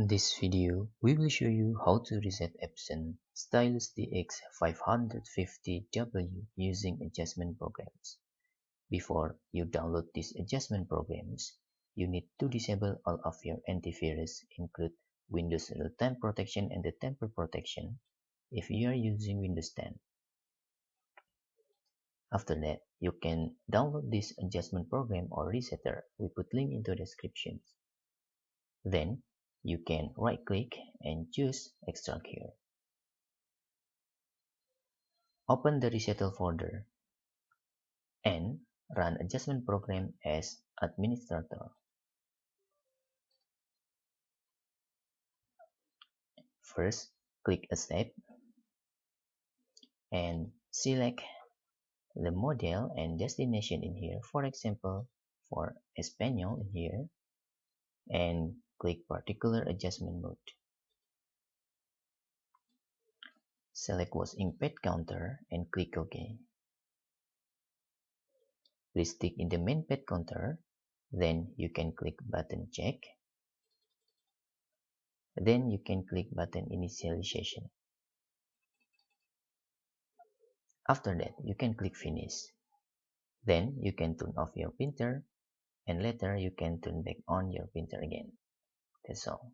In this video, we will show you how to reset Epson Stylus TX550W using adjustment programs. Before you download these adjustment programs, you need to disable all of your antivirus, include Windows Real-Time Protection and the Tamper Protection if you are using Windows 10. After that, you can download this adjustment program or resetter. We put link into the description. Then you can right click and choose extract here. Open the resettle folder and run adjustment program as administrator. First, click accept and select the model and destination in here. For example, for Espanol in here, and click particular adjustment mode. Select was impact counter and click OK. Please stick in the main pad counter, then you can click button check. Then you can click button initialization. After that, you can click finish. Then you can turn off your printer and later you can turn back on your printer again. That's all.